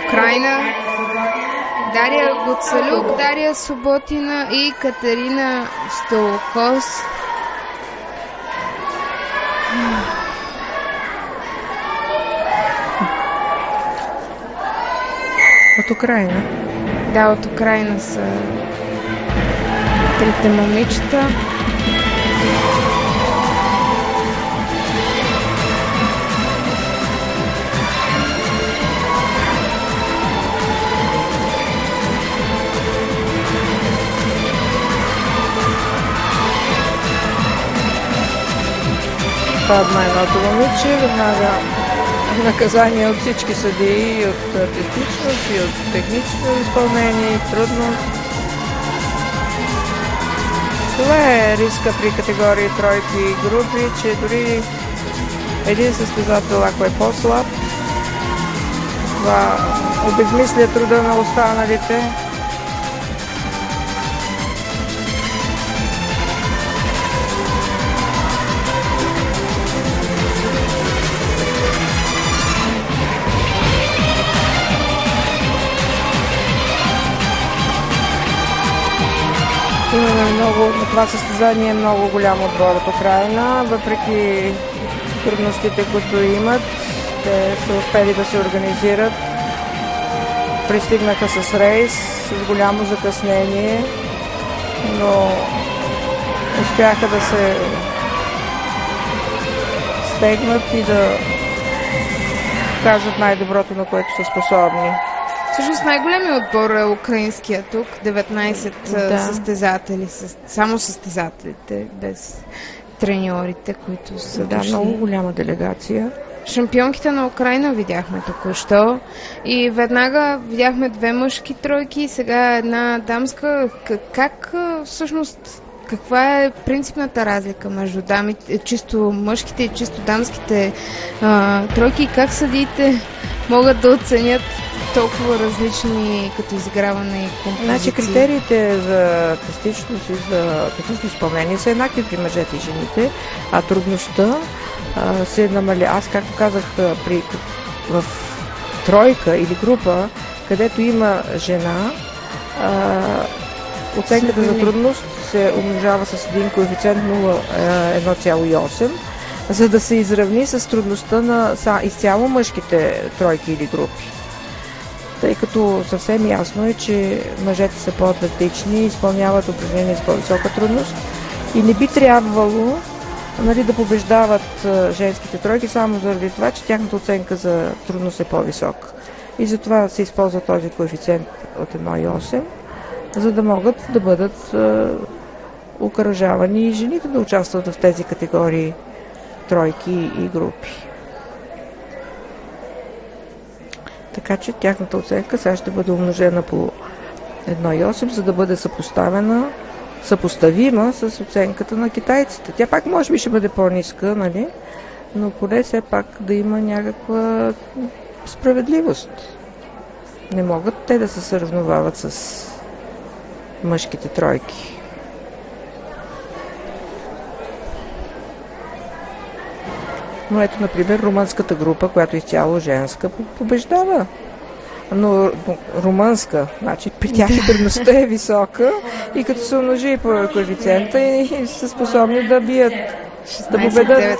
Украйна, Дария Гуцалюк, Дария Суботина и Катерина Столкос. От Украйна? Да, от Украйна са трите момичета. Падна едното момиче, веднага наказание от всички съдии, и от артистичност, и от технично изпълнение, и трудност. Това е риска при категории тройки и групи, че дори един състезател, ако е по-слаб, това обезмисля труда на останалите. Имаме на това състезание много голям отбор от Украйна, въпреки трудностите, които имат. Те са успели да се организират. Пристигнаха с рейс, с голямо закъснение, но успяха да се стегнат и да покажат най-доброто, на което са способни. Всъщност най-големият отбор е украинския тук, 19 състезатели, само състезателите, без треньорите, които са дошли. Много голяма делегация. Шампионките на Украйна видяхме току-що и веднага видяхме две мъжки тройки и сега една дамска. Как всъщност, каква е принципната разлика между дамите, чисто мъжките и чисто дамските тройки и как съдиите могат да оценят толкова различни като изиграване и композиции? Значи критериите за артистичност и за технично изпълнение са еднакви при мъжете и жените, а трудността се намаля. Аз, както казах, в тройка или група, където има жена, оценката за трудност се умножава с един коефициент 1,8, за да се изравни с трудността на изцяло мъжките тройки или групи. Тъй като съвсем ясно е, че мъжете са по-атлетични и изпълняват упражнения с по-висока трудност и не би трябвало да побеждават женските тройки само заради това, че тяхната оценка за трудност е по-висока. И затова се използва този коефициент от 1,8, за да могат да бъдат окуражавани и жените да участват в тези категории тройки и групи. Така че тяхната оценка сега ще бъде умножена по 1,8, за да бъде съпоставима с оценката на китайците. Тя пак може би ще бъде по-ниска, нали? Но поне все пак да има някаква справедливост. Не могат те да се съревновават с мъжките тройки. Но ето, например, румънската група, която е изцяло женска, побеждава. Но румънска, значи при тях трудността е висока и като се умножи по коефициента и са способни да бият, да победят.